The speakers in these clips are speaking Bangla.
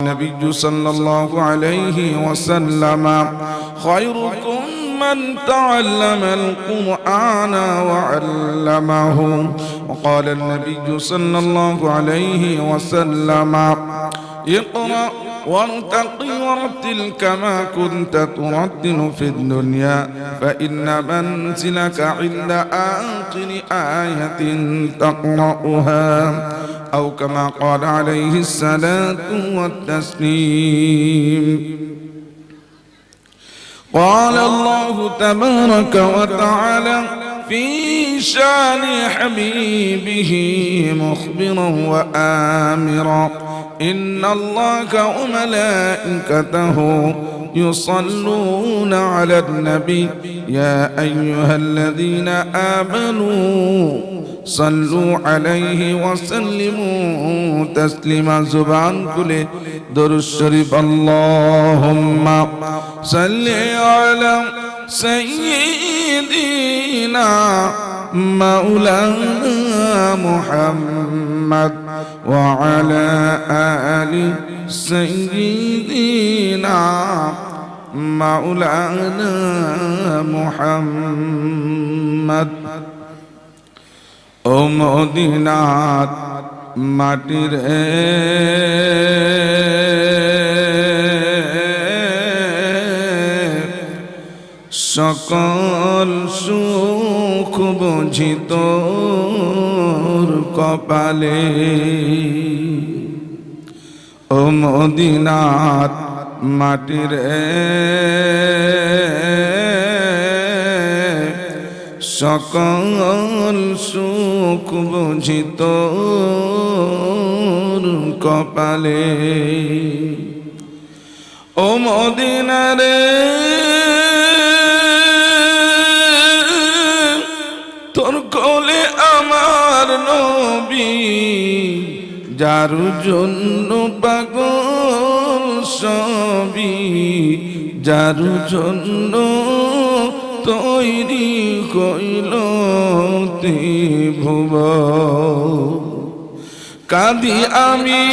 النبي صلى الله عليه وسلم خيركم من تعلم القرآن وعلمه وقال النبي صلى الله عليه وسلم اقرأ وارتقي ورتل كما كنت ترتل في الدنيا فإن منزلك عند آخر آية تقرأها أو كما قال عليه الصلاة والتسليم. قال الله تبارك وتعالى في شان حبيبه مخبرا وآمرا إن الله وملائكته يصلون على النبي يا أيها الذين آمنوا صلوا عليه وسلموا تسليما. زبان كله درود الشريف اللهم صل على سيدنا مولانا محمد وعلى آل سيدنا مولانا محمد. ও মদিনার মাটির সকল সুখ বুঝি তোর কপালে। ও মদিনার মাটির সকল সুখ বুঝি তোর কপালে। ও মদিনারে তোর কোলে আমার নবী যার জন্য পাগল সবই, যার জন্য তৈরি কইল ত্রিভুবন। কাঁদি আমি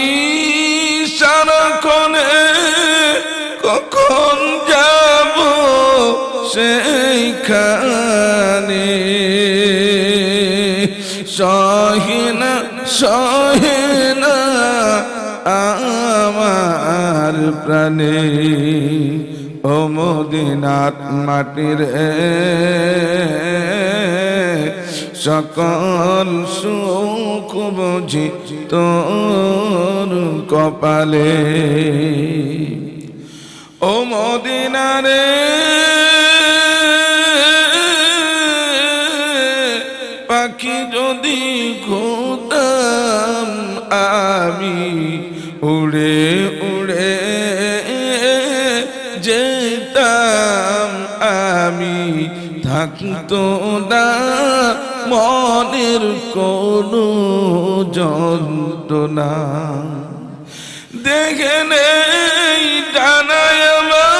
সারাক্ষণে কখন যাব সেইখানে, সহে না আমার প্রাণে। ও মদিনার মাটির সকল সুখ বুঝি তোর কপালে। ও মদিনারে পাখি যদি খুদাম আমি উড়ে উড়ে যেতাম আমি, থাকতো না মনের কোনো যন্ত্রণা। দেখে নেই ডানায় আমার,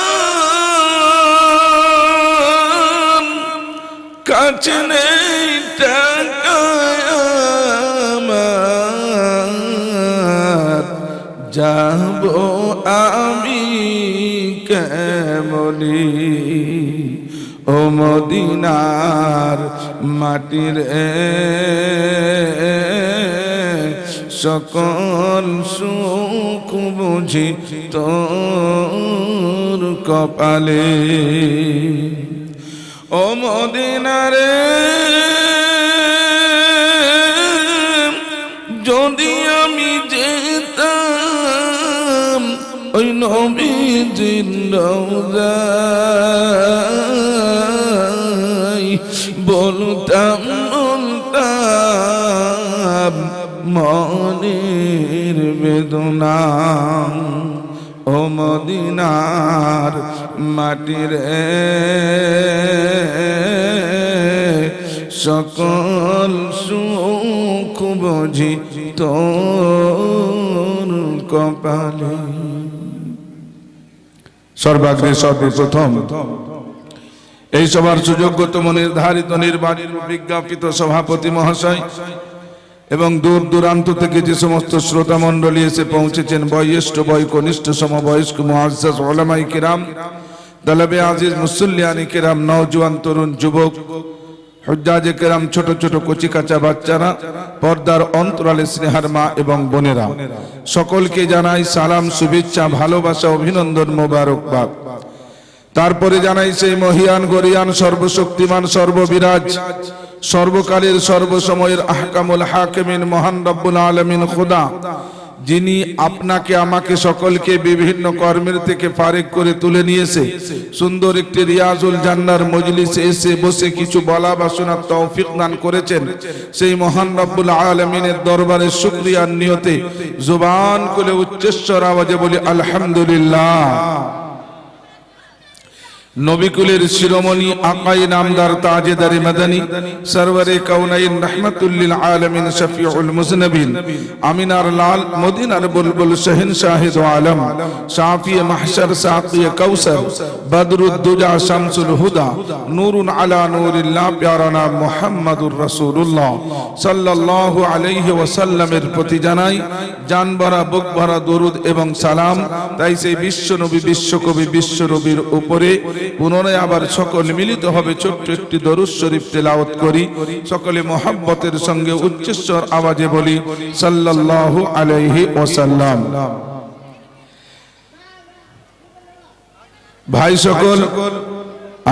কাছে নেই টাকায় আমার, যাব আমি কেমনি। ও মদিনার মাটির সকল সুখ বুঝি তোর কপালে। ও মদিনারে যদি আমি যেতাম ওই নবীজির রওজায়, বলতাম মনের বেদনা। ও মদিনার মাটির সকল সুখ বুঝি তোর কপালে। সর্বাগ্রে সর্বপ্রথম এই সভার সুযোগ্যতম নির্ধারিত নির্বাণীর বিজ্ঞাপিত সভাপতি মহাশয় এবং দূর দূরান্ত থেকে যে সমস্ত শ্রোতা মণ্ডলী এসে পৌঁছেছেন, বয়োজ্যেষ্ঠ বয়কনিষ্ঠ সমবয়স্ক মুআজ্জাজ উলামায়ে কিরাম, তলবে আজিজ মুসল্লিয়ানে কিরাম, নওজোয়ান তরুণ যুবক, হুজ্জাজে কিরাম, ছোট ছোট কচি কাঁচা বাচ্চারা, পর্দার অন্তরালে স্নেহার মা এবং বোনেরা, সকলকে জানাই সালাম, শুভেচ্ছা, ভালোবাসা, অভিনন্দন, মোবারকবাদ। তারপরে জানাই সেই মহিয়ান গরিয়ান সর্বশক্তিমান সর্ববিরাজ সর্বকালের সর্বসময়ের আহকামুল হাকিমিন মহান রব্বুল আলামিন খোদা, যিনি আপনাকে আমাকে সকলকে বিভিন্ন কর্মের থেকে ফারেক করে তুলে নিয়েছে সুন্দর একটি রিয়াজুল জান্নার মজলিসে এসে বসে কিছু বলা বা শোনার তৌফিক দান করেছেন, সেই মহান রব্বুল আলামিনের দরবারে শুকরিয়ার নিয়তে জুবান খুলে উচ্চস্বর আওয়াজে বলি আলহামদুলিল্লাহ। নবিকুলের শিরোমণি আকায়ে নামদার তাজেদারে মাদানী সরওয়ারে কাউনাইন রাহমাতুল লিল আলামিন শফিউল মুজনবিন আমিনার লাল মদিনার বুলবুল শাহিনশাহে দো আলম শাফিয়ে মাহশর সাকিয়ে কাউসার বদরুদ্দুজা শামসুল হুদা নূরুন আলা নূরিল্লাহ প্যারা নাম মুহাম্মাদুর রাসূলুল্লাহ সাল্লাল্লাহু আলাইহি ওয়াসাল্লামের প্রতি জানাই জান ভরা বুক ভরা দরুদ এবং সালাম। তাই সেই বিশ্বনবী বিশ্বকবি বিশ্বরবির উপরে পুনরায় আবার সকল মিলিত হবে ছোট্ট একটি দরুদ শরীফ তেলাওয়াত করি, সকলে মোহাব্বতের সঙ্গে উচ্চস্বর আওয়াজে বলি সাল্লাল্লাহু আলাইহি ওয়াসাল্লাম। ভাই সকল,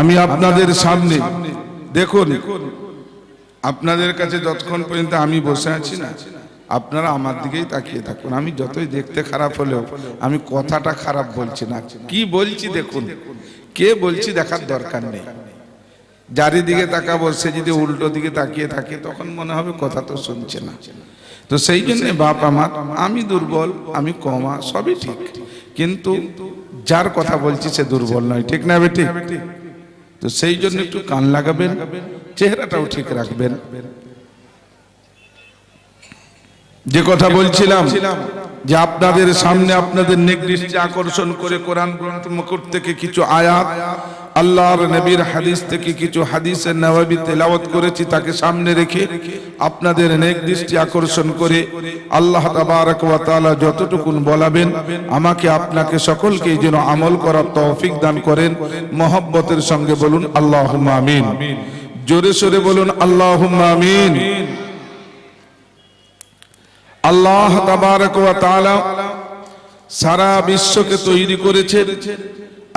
আমি আপনাদের সামনে দেখুন, আপনাদের কাছে যতক্ষণ পর্যন্ত আমি বসে আছি না, আপনারা আমার দিকেই তাকিয়ে থাকুন। আমি যতই দেখতে খারাপ হলেও আমি কথাটা খারাপ বলছি না, কি বলছি দেখুন, কে বলছি দেখার দরকার নেই। যারি দিকে তাকাবো সে যদি উল্টো দিকে তাকিয়ে থাকে তখন মনে হবে কথা তো শুনছে না। তো সেই জন্য বাপ আমার, আমি দুর্বল, আমি কমা, সবই ঠিক, কিন্তু যার কথা বলছি সে দুর্বল নয়, ঠিক না বেটি? তো সেই জন্য একটু কান লাগাবেন, চেহারাটাও ঠিক রাখবেন। যে কথা বলছিলাম যে আপনাদের সামনে আপনাদের নেক দৃষ্টি আকর্ষণ করে কোরআন গ্রন্থ মুখর থেকে কিছু আয়াত, আল্লাহর নবীর হাদিস থেকে কিছু হাদিসের নববী তেলাওয়াত করেছি, তাকে সামনে রেখে আপনাদের নেক দৃষ্টি আকর্ষণ করে আল্লাহ তাবারক ওয়া তাআলা যতটুকুন বলাবেন আমাকে আপনাকে সকলকেই যেন আমল করার তৌফিক দান করেন। মহব্বতের সঙ্গে বলুন আল্লাহুম্মা আমিন, জোরে সোরে বলুন আল্লাহুম্মা আমিন। আল্লাহ তাবারক ওয়া তাআলা সারা বিশ্বকে তৈরি করেছেন,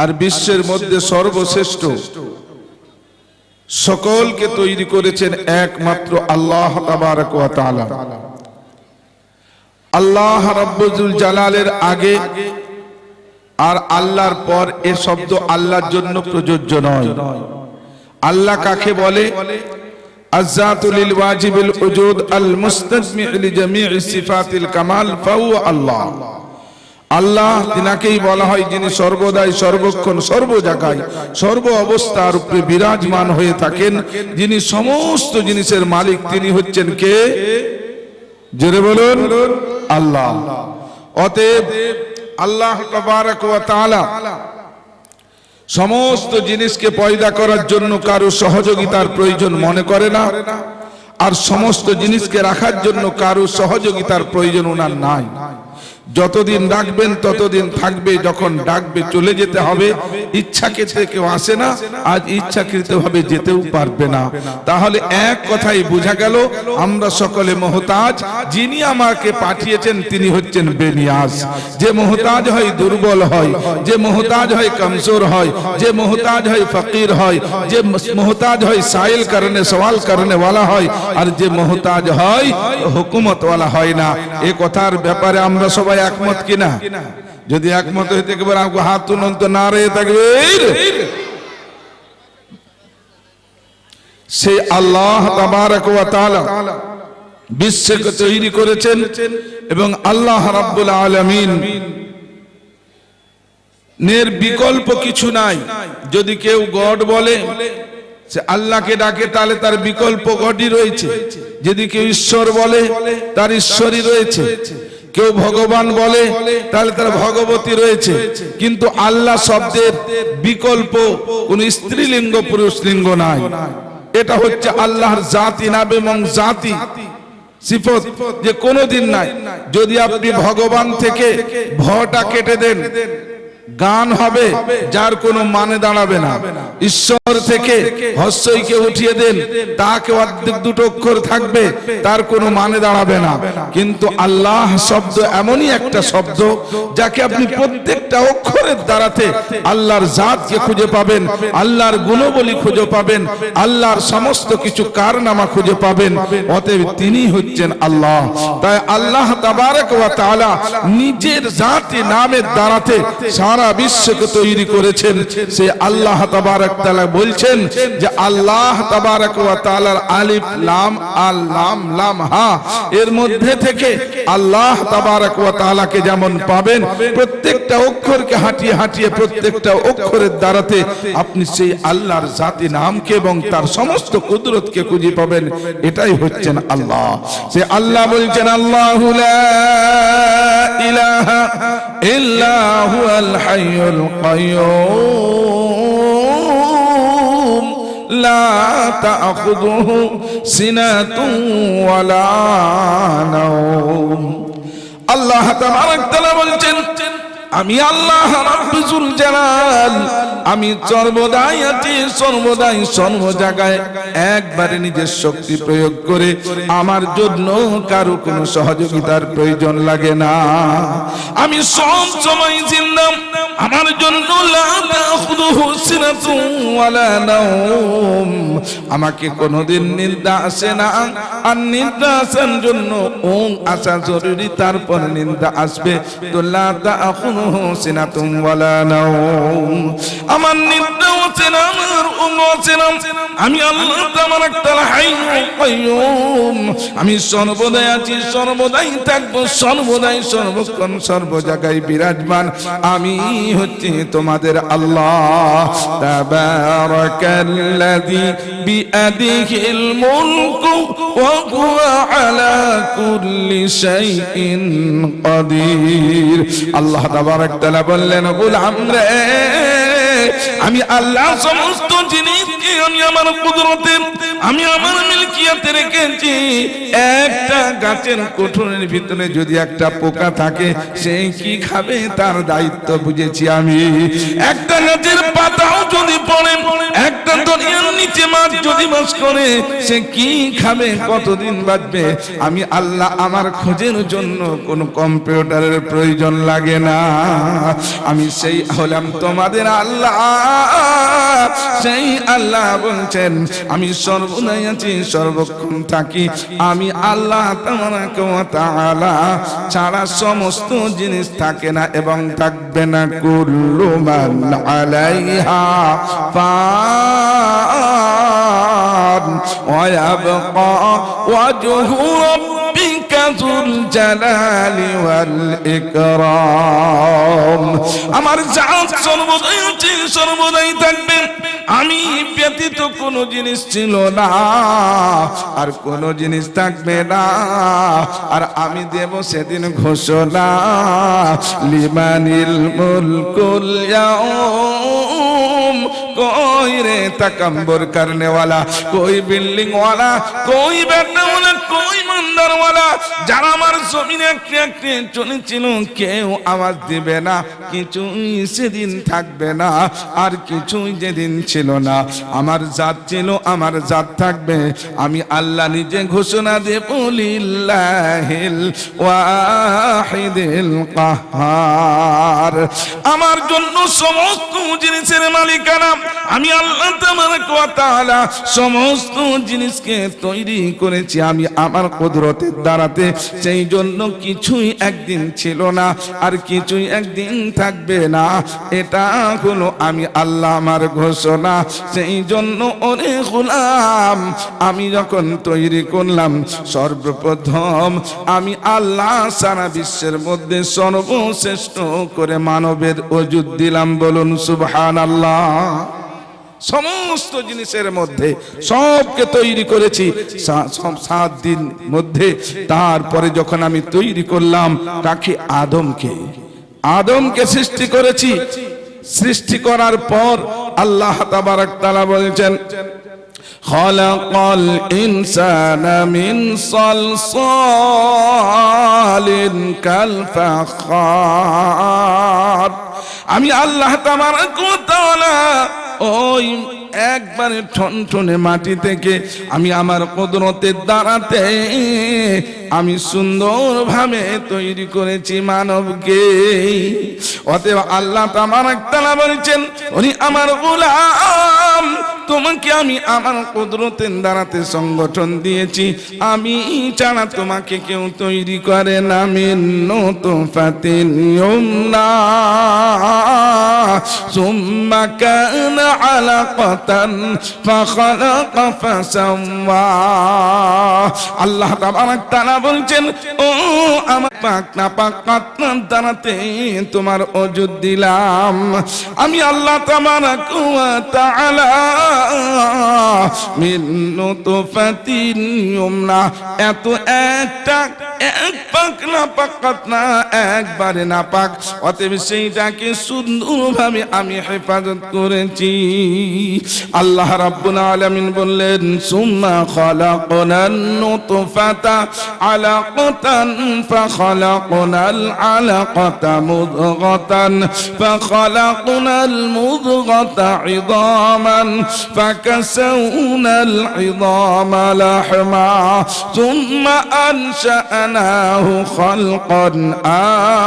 আর বিশ্বের মধ্যে সর্বশ্রেষ্ঠ সকলকে তৈরি করেছেন একমাত্র আল্লাহ তাবারক ওয়া তাআলা। আল্লাহ রাব্বুল জালালের আগে আর আল্লাহর পর এ শব্দ আল্লাহর জন্য প্রযোজ্য নয়। আল্লাহ কাকে বলে? الذات للواجب الوجود المستجمع لجميع صفات الكمال فهو الله। আল্লাহ তিনাকেই বলা হয় যিনি সর্বদাই সর্বক্ষণ সর্ব জায়গায় সর্ব অবস্থার উপরে বিরাজমান হয়ে থাকেন, যিনি সমস্ত জিনিসের মালিক। তিনি হচ্ছেন কে? জোরে বলুন আল্লাহ। অতএব আল্লাহ তাবারক ওয়া তাআলা সমস্ত জিনিসকে পয়দা করার জন্য কারো সহযোগিতার প্রয়োজন মনে করে না, আর সমস্ত জিনিসকে রাখার জন্য কারো সহযোগিতার প্রয়োজন ওনার নাই। যতদিন ডাকবেন ততদিন থাকবে, যখন ডাকবে চলে যেতে হবে। ইচ্ছাকৃত কেউ আসে না, আজ ইচ্ছাকৃতভাবে যেতেও পারবে না। তাহলে এক কথাই বোঝা গেল আমরা সকলে মুহতাজ, যিনি আমাকে পাঠিয়েছেন তিনি হচ্ছেন বেনিয়াজ। যে মুহতাজ হয় দুর্বল হয়, যে মুহতাজ হয় কমজোর হয়, যে মুহতাজ হয় ফকির হয়, যে মুহতাজ হয় সাইল করনে সওয়াল করনে ওয়ালা হয়, আর যে মুহতাজ হয় হুকুমত ওয়ালা হয় না। এই কথার ব্যাপারে আমরা সবাই একমত কিনা? যদি একমত হইতে একবার হাত তুলুন তো, না রে তাকবীর। সে আল্লাহ তাবারক ওয়া তাআলা বিশ্বকে তৈরি করেছেন, এবং আল্লাহ রাব্বুল আলামিন নের বিকল্প কিছু নাই। যদি কেউ গড বলে, সে আল্লাহকে ডাকে, তাহলে তার বিকল্প গডই রয়েছে। যদি কেউ ঈশ্বর বলে, তার ঈশ্বরই রয়েছে। কেউ ভগবান বলে, তাহলে তার ভগবতী রয়েছে। কিন্তু আল্লাহ শব্দের বিকল্প কোন স্ত্রীলিঙ্গ পুরুষ লিঙ্গ নাই। এটা হচ্ছে আল্লাহর জাতি নাম এবং জাতি। সিফত যে কোনোদিন নাই। যদি আপনি ভগবান থেকে ভটা কেটে দেন, গান হবে যার কোনো মানে দাঁড়াবে না। ঈশ্বর থেকে হস্যইকে উঠিয়ে দেন, তাকে অর্ধেক দুটো অক্ষর থাকবে, তার কোনো মানে দাঁড়াবে না। কিন্তু আল্লাহ শব্দ এমনই একটা শব্দ যাকে আপনি প্রত্যেকটা অক্ষরের দ্বারাতে আল্লাহর জাতকে খুঁজে পাবেন, আল্লাহর গুণবলী খুঁজে পাবেন, আল্লাহর সমস্ত কিছু কারনামা খুঁজে পাবেন। অতএব তিনি হচ্ছেন আল্লাহ। তাই আল্লাহ তাবারক ওয়া তাআলা নিজের জাতি নামের দ্বারাতে সারা বিশ্বকে তৈরি করেছেন। সে আল্লাহ তাবারক তাআলা বলছেন যে আল্লাহ তাবারক ওয়া তাআলার আলিফ লাম আল লাম লাম হা এর মধ্যে থেকে আল্লাহ তাবারক ওয়া তাআলাকে যেমন পাবেন, প্রত্যেকটা অক্ষরকে হাঁটিয়ে হাঁটিয়ে প্রত্যেকটা অক্ষরের দ্বারাতে আপনি সেই আল্লাহর জাতি নামকে এবং তার সমস্ত কুদরতকে খুঁজে পাবেন। এটাই হচ্ছেন আল্লাহ। সে আল্লাহ বলছেন আল্লাহু লা ইলাহা ইল্লা হুয়াল হাইয়ুল কাইয়্যুম লা তাখুযুহু সিনাতুন ওয়ালা নাওম। আল্লাহ তাবারক তাআলা বলছেন আমি আল্লাহ রাব্বুল জালাল, আমি সর্বদাই আছি, সর্বদাই সর্ব জায়গায় একবারে নিজের শক্তি প্রয়োগ করে আমার জন্য কারো কোনো সহযোগিতার প্রয়োজন লাগে না। আমি সব সময় জিন্দা, আমার জন্য লা তাখুযুহু সিনাতুন ওয়ালা নাওম, আমাকে কোনোদিন নিন্দা আসে না। আর নিন্দা আসার জন্য ওম আসা জরুরি, তারপর নিন্দা আসবে। তো লা তাখুযুহু সিনাতুন ওয়ালা নাওম, আমার নিন্দা হচ্ছে না, আমার ওম হচ্ছে না। আমি আল্লাহ তাবারক তাআলা হাইয়ুল কাইয়্যুম, আমি সর্বদাই আছি, সর্বদাই থাকবো, সর্বদাই সর্বক্ষণ সর্ব জায়গায় বিরাজমান। আমি হচ্ছে তোমাদের আল্লাহ। তাবারাকাল্লাযী বিয়াদিহিল মুলকু ওয়া হুয়া আলা কুল্লি শাইইন কাদির। আল্লাহ তাবারক তাআলা বললেন, গোলাম রে, আমি আল্লাহ সমস্ত জিনিসকে আমি আমার কুদরতে, আমি আমার মিলকিয়াতে রেখেছি। একটা গাছের কোঠরের ভিতরে যদি একটা পোকা থাকে, সে কি খাবে তার দায়িত্ব বুঝেছি আমি। একটা গাছের পাতাও যদি পড়ে, একটা দরিয়ার নিচে মাছ যদি বাস করে, সে কি খাবে, কতদিন বাঁচবে, আমি আল্লাহ আমার খোঁজের জন্য কোনো কম্পিউটারের প্রয়োজন লাগে না। আমি সেই হলাম তোমাদের আল্লাহ। সেই আল্লাহ বলছেন আমি সর্বদাই আছি, সর্বক্ষণ থাকি। আমি আল্লাহ তাবারক ওয়া তাআলা ছাড়া সমস্ত জিনিস থাকে না এবং থাকবে না। কুল্লু মান আলাইহা ফান ওয়া ইয়াবকা ওয়াজহু রাব্বিকা যুল জালালি ওয়াল ইকরাম। আমার জাত সর্বদাই আছে, সর্বদাই থাকবে। আমি ব্যতীত কোনো জিনিস ছিল না, আর কোনো জিনিস থাকবে না। আর আমি দেব সেদিন ঘোষণা, লিমানিল মুলকুল ইয়াউম। कोई रे तकब्बुर करने वाला, कोई बिल्डिंग वाला, कोई बैठने वाला, कोई मंदिर वाला, যারা আমার জমিনে একটু একটু চলেছিল, কেউ আওয়াজ দিবে না, কিছুই সেদিন থাকবে না। আর কিছুই যেদিন ছিল না, আমার জাত ছিল, আমার জাত থাকবে। আমি আল্লাহ নিজে ঘোষণা দেব, লিল্লাহিল ওয়াহিদিল কাহ্হার। আমার জন্য সমস্ত জিনিসের মালিকানা আমি আল্লাহ তাবারক ওয়া তাআলা। সমস্ত জিনিসকে তৈরি করেছি আমি আমার কুদরতের দ্বারাতে। সেই জন্য কিছুই একদিন ছিল না, আর কিছুই একদিন থাকবে না। এটা হলো আমি আল্লাহ আমার ঘোষণা। সেই জন্য ওরে গোলাম, আমি যখন তৈরি করলাম, সর্বপ্রথম আমি আল্লাহ সারা বিশ্বের মধ্যে সর্বশ্রেষ্ঠ করে মানবের ওজুদ দিলাম। বলুন সুবহানাল্লাহ। সমস্ত জিনিসের মধ্যে সবকে তৈরি করেছি 7 দিন মধ্যে। তারপরে যখন আমি তৈরি করলাম তাকে আদমকে সৃষ্টি করেছি। সৃষ্টি করার পর আল্লাহ তাবারক তাআলা বলেছেন, খালাকাল ইনসানা মিন সালসালিন কাল ফাখার। আমি আল্লাহ তাবারাকা ওয়া তাআলা ওই একবারে ঠনঠনে মাটি থেকে আমি আমার কুদরতের দ্বারাতে আমি সুন্দরভাবে তৈরি করেছি মানবকে। অতএব আল্লাহ তাবারাক তাআলা বলেছেন, ওরে আমার গোলাম, তোমাকে আমি আমার কুদরতের দ্বারাতে সংগঠন দিয়েছি, আমি ছাড়া তোমাকে কেউ তৈরি করে না। মিন নুতফাতিন ইউমনা সুম্মা কানা আলাকাতান ফাখালাকা ফাসাওয়া। আল্লাহ তাবারাক তাআলা বলছেন, ও আমার পাক না পাক কাতনার দ্বারাতে তোমার ওজুদ দিলাম। আমি আল্লাহ তাবারাক ওয়া তাআলা মিন নুতফাতিন ইউমনা, এত একটা এক পাক না পাক কাতনা একবারে না পাক, অতএব সেইটাকে সুন্দরভাবে আমি হেফাজত করেছি। আল্লাহ রাব্বুল আলামিন বললেন, সুম্মা খালাকনান নুতফাতা আলাকাতান ফাখালাকনাল আলাকাতা মুদগাতান ফাখালাকনাল মুদগাতা ইযামান ফাকাসাউনাল ইযামা লাহমা সুম্মা আনশা'নাহু খালকান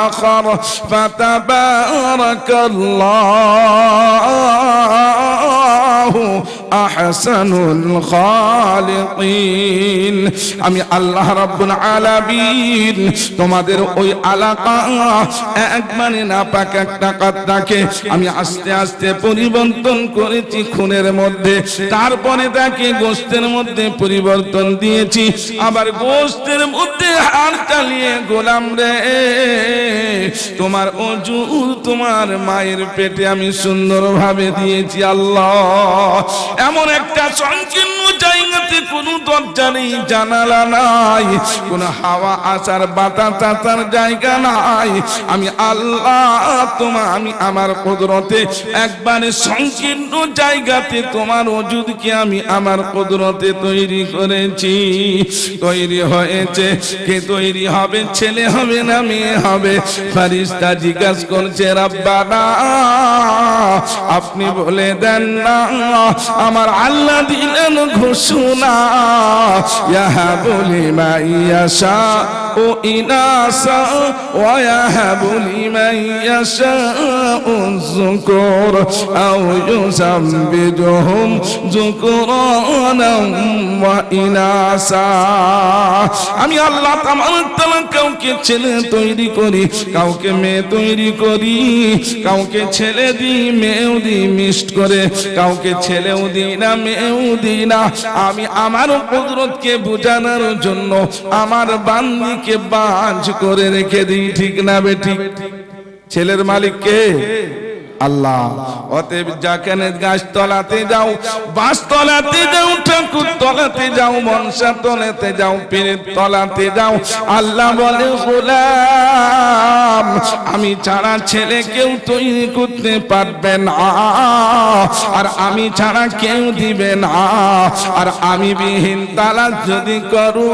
আখার ফাতাবারাকাল্লাহু আহসানুল খালিকিন। আমি আল্লাহ রাব্বুল আলামিন তোমাদের ওই আলাকা একবারে নাপাক একটা কাতরাকে আমি আস্তে আস্তে পরিবর্তন করেছি খুনের মধ্যে, তারপরে তাকে গোশতের মধ্যে পরিবর্তন দিয়েছি, আবার গোশতের মধ্যে হাত চালিয়ে গোলাম রে তোমার ওজুর তোমার মায়ের পেটে আমি সুন্দরভাবে দিয়েছি। আল্লাহ, এমন একটা সংকীর্ণ জায়গাতে কোনো দরজা নেই, জানালা নাই, কোনো হাওয়া আসার বাতাস আসার জায়গা নাই। আমি আল্লাহ আমি আমার কুদরতে একবারে সংকীর্ণ জায়গাতে তোমার ওজুদকে আমি আমার কুদরতে তৈরি করেছি। তৈরি হয়েছে, কে তৈরি হবে? ছেলে হবে না মেয়ে হবে? ফেরেশতা জিজ্ঞাসা করছে, রাব্বানা আপনি বলে দেন না। আমার আল্লাহ দিলেন ঘোষণা, ইয়াহাবু লিমান ইয়াশাউ ইনাসা ওয়া ইয়াহাবু লিমান ইয়াশাউ যুকুর আও ইউযাব্বিজুহুম যুকুরানান ওয়া ইনাসা। আমি আল্লাহ তাআলা কাউকে ছেলে তৈরি করি, কাউকে মেয়ে তৈরি করি, কাউকে ছেলে দিই মেয়েও দিই মিক্সড করে, কাউকে ছেলেও দিই না মেয়েও দিই না। আমি আমার কুদরতকে বোঝানোর জন্য আমার বান্দিকে বাঁচ করে রেখে দিই, ঠিক না বেঠিক? ছেলের মালিক কে? আল্লাহ। অতএব যেখানে গাছ তলাতে যাও, বাঁশ তলাতে যাও, ঠাকুর তলাতে যাও, মনসা তলাতে যাও, পীরের তলাতে যাও, আল্লাহ বলে, গোলাম আমি ছাড়া ছেলে কেউ তৈরি করতে পারবে না, আর আমি ছাড়া কেউ দিবে না। আর আমি বিহীন তালাশ যদি করো,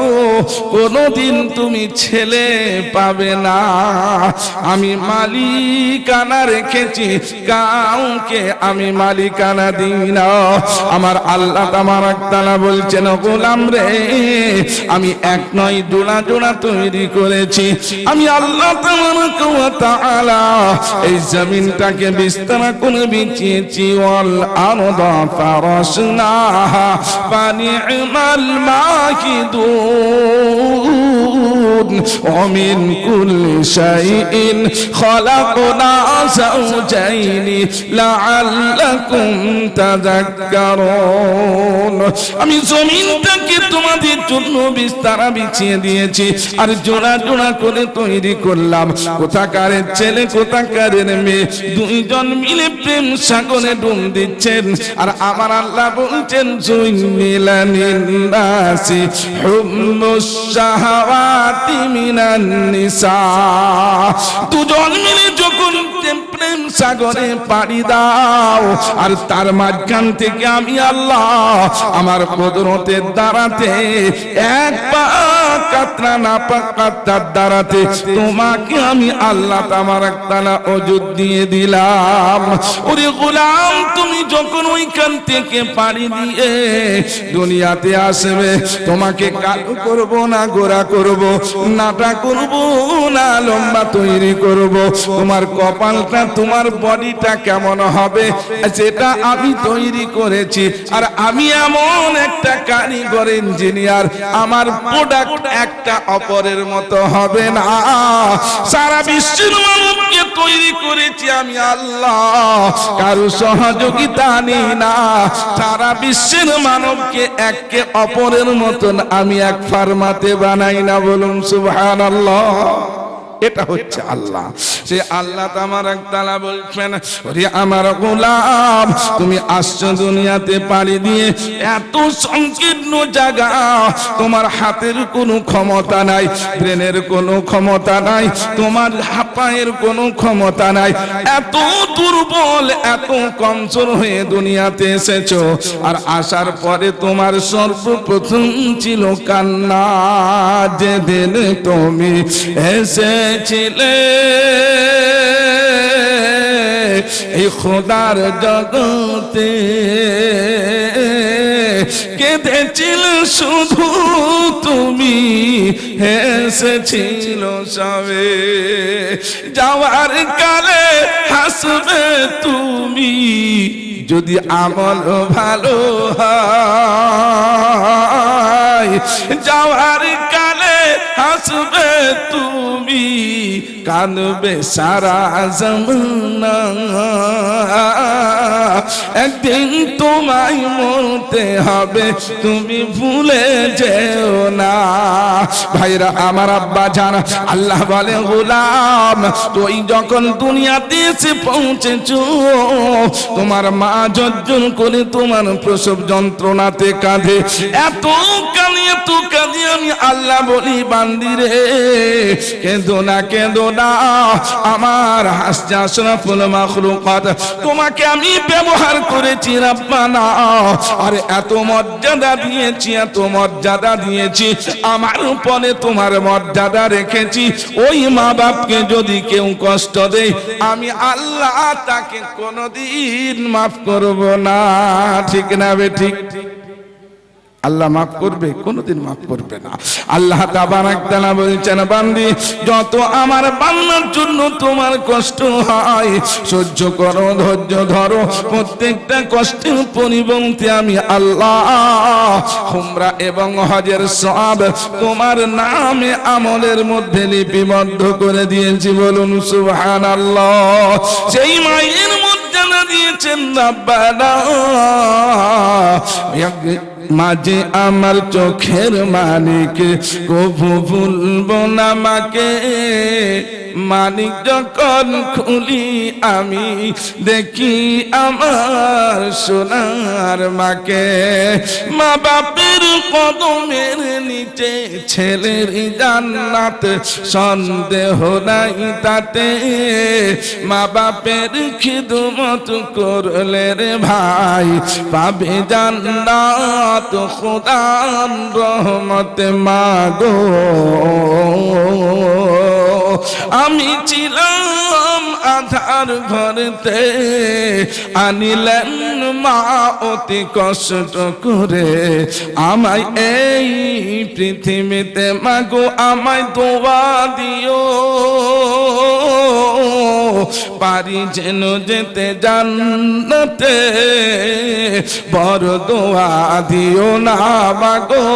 কোনোদিন তুমি ছেলে পাবে না। আমি মালিকানা রেখেছি, কাউকে আমি মালিকানা দিই না। আমার আল্লাহ তাবারাক তাআলা বলছেন, গোলাম রে আমি এক নয় জোড়া জোড়া তৈরি করেছি। আমি আল্লাহ তাবারাক ওয়া তাআলা এই জমিনটাকে বিস্তার করে বিছিয়েছি। ওয়াল আরদা ফারাশনাহা ফানি'মাল মাকিদুন ওয়া মিন কুল্লি শাইইন খালাকনা যাওজাইনি লাআল্লাকুম তাযাক্কারুন। আমি জমিনটাকে তোমাদের জন্য বিস্তারা বিছিয়ে দিয়েছি, আর জোড়া জোড়া করে তৈরি করলাম। কোথাকারের ছেলে কোথাকারের মেয়ে, দুইজন মিলে প্রেম সাগরে ডুব দিচ্ছেন। আর আমার আল্লাহ বলছেন, যুইনিলা লিন-নাসি হুম্মুস শাহাওয়াতি মিনান নিসা। দুজন মিলে যখন প্রেম সাগরে পাড়ি দাও, আর তার মাঝখান থেকে আমি আল্লাহ আমার কুদরতের দ্বারাতে এক পা কাতরা না পা কাতরার দ্বারাতে তোমাকে আমি আল্লাহ তাবারক তাআলা ওজুদ দিয়ে দিলাম। ওরে গোলাম, তুমি যখন ওইখান থেকে পাড়ি দিয়ে দুনিয়াতে আসবে, তোমাকে কালো করব না গোরা করব, নাটা করব না লম্বা তৈরি করব, তোমার কপালটা তোমার বডিটা কেমন হবে সেটা আমি তৈরি করেছি। আর আমি এমন একটা কারিগর ইঞ্জিনিয়ার, আমার প্রোডাক্ট একটা অপরের মতো হবে না। সারা বিশ্বের মানবকে তৈরি করেছি আমি আল্লাহ, কারো সহযোগিতা নেই না। সারা বিশ্বের মানবকে একে অপরের মতন আমি এক ফার্মাতে বানাই না, বলুন সুবহানাল্লাহ। এটা হচ্ছে আল্লাহ। সে আল্লাহ তাবারক তাআলা বলছেন, ওরে আমার গোলাম, তুমি আসছো দুনিয়াতে পাড়ি দিয়ে এত সংকীর্ণ জায়গা, তোমার হাতের কোনো ক্ষমতা নাই, ব্রেনের কোনো ক্ষমতা নাই, তোমার পায়ের কোনো ক্ষমতা নাই, এত দুর্বল এত কমজোর হয়ে দুনিয়াতে এসেছো। আর আসার পরে তোমার সর্বপ্রথম ছিল কান্না, যেদিন তুমি এসেছিলে এই খোদার জগতে, কেঁদেছিল শুধু তুমি, হেসেছিল সবে। যাওয়ার কালে হাসবে তুমি, যদি আমল ভালো হয়। যাওয়ার কালে হাসবে তুমি, কাঁদবে সারা জমানা। একদিন তোমায় মরতে হবে, তুমি ভুলে যেও না। ভাইরা আমার, আব্বা জান, আল্লাহ বলে গোলাম, তুই যখন দুনিয়াতে এসে পৌঁছেছো, তোমার মা যজ্জন করে তোমার প্রসব যন্ত্রণাতে কাঁদে, এত কাঁদিয়ে তো কাঁদিয়ে আমি আল্লাহ বলি, বান্দিরে কেঁদো না কেঁদো না, আমার হাসতে আশরাফুল মাখলুকাত তোমাকে আমি ব্যবহার করেছি রাব্বানা। আর এত মর্যাদা দিয়েছি, এত মর্যাদা দিয়েছি, আমার উপরে তোমার মর্যাদা রেখেছি। ওই মা বাপকে যদি কেউ কষ্ট দেয়, আমি আল্লাহ তাকে কোনোদিন মাফ করব না। ঠিক না বে ঠিক? আল্লাহ মাফ করবে? কোনোদিন মাফ করবে না। আল্লাহ তাবারক তাআলা বলছেন, বান্দি যত আমার বান্দার জন্য তোমার কষ্ট হয়, সহ্য করো, ধৈর্য ধরো, প্রত্যেকটা কষ্টের পরিবর্তে আমি আল্লাহ উমরা এবং হজের সওয়াব তোমার নামে আমলের মধ্যে লিপিবদ্ধ করে দিয়েছি, বলুন সুবহানাল্লাহ। সেই মায়ের মর্যাদা দিয়েছেন রাব্বানা। মাঝে আমার চোখের মানিক, কবু ভুলবো না মাকে। মানিক যখন খুলি আমি দেখি আমার সোনার মাকে। মা বাপের কদমের নিচে ছেলের জান্নাত, সন্দেহ নাই তাতে। মা বাপের খিদমত করলে রে ভাই, পাবে জান্নাত খোদার রহমতে মাগো। আমি ছিলাম আধার ঘরেতে, আনিলেন মা অতি কষ্ট করে আমায় এই পৃথিবীতে। মাগো আমায় দোয়া দিও, পারি যেন যেতে জান্নাতে। বড় দোয়া দিও না মাগো,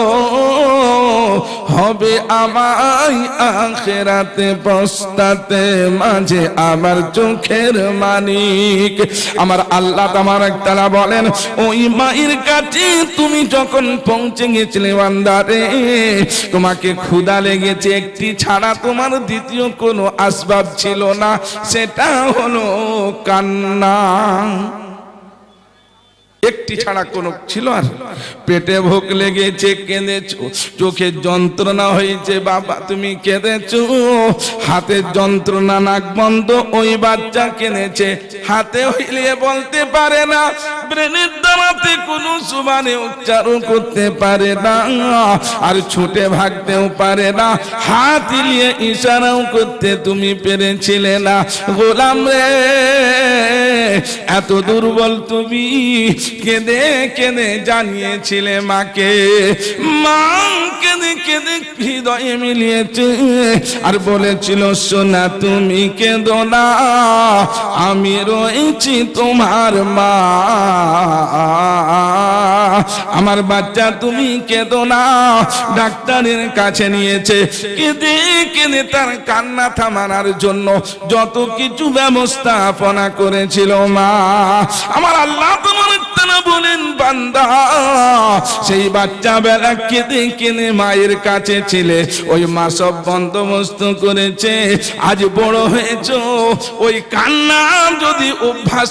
হবে আমায় আখিরাতে পস্তাতে। মাঝে আমার চোখের মানিক। আমার আল্লাহ তাবারক তাআলা বলেন, ওই মায়ের কাছে তুমি যখন পৌঁছে গেছিলে বান্দারে, তোমাকে ক্ষুধা লেগেছে, একটি ছাড়া তোমার দ্বিতীয় কোনো আসবাব ছিল না, সেটা হলো কান্না। একটি ছাড়া কোনো ছিল আর পেটে ভোক লেগেছে কেঁদেছো চোখের যন্ত্রণা হয়েছে বাবা তুমি কেঁদেছো হাতের যন্ত্রণা নাক বন্ধ ওই বাচ্চা কেঁদেছে হাতে হিলিয়ে বলতে পারে না ব্রেনের দ্বারাতে কোনো সুবানে উচ্চারণ করতে পারে না আর ছুটে ভাগতেও পারে না হাত হিলিয়ে ইশারাও করতে তুমি পেরেছিলে না গোলাম রে এত দুর্বল তুমি কেঁদে কেঁদে জানিয়েছিলে মাকে মা কেঁদে কেঁদে হৃদয়ে মিলিয়েছে আর বলেছিল সোনা তুমি কেঁদো না আমি রয়েছি তোমার মা আমার বাচ্চা তুমি কেঁদো না ডাক্তারের কাছে নিয়েছে কেঁদে কেঁদে তার কান্না থামানোর জন্য যত কিছু ব্যবস্থাপনা করেছিল মা আমার আল্লাহ তোমার তাআলা বলেন বান্দা সেই বাচ্চা বেলা কেঁদে কেঁদে মায়ের কাছে ছিলে ওই মা সব বন্দোবস্ত করেছে আজ বড় হয়েছো ওই কান্না যদি অভ্যাস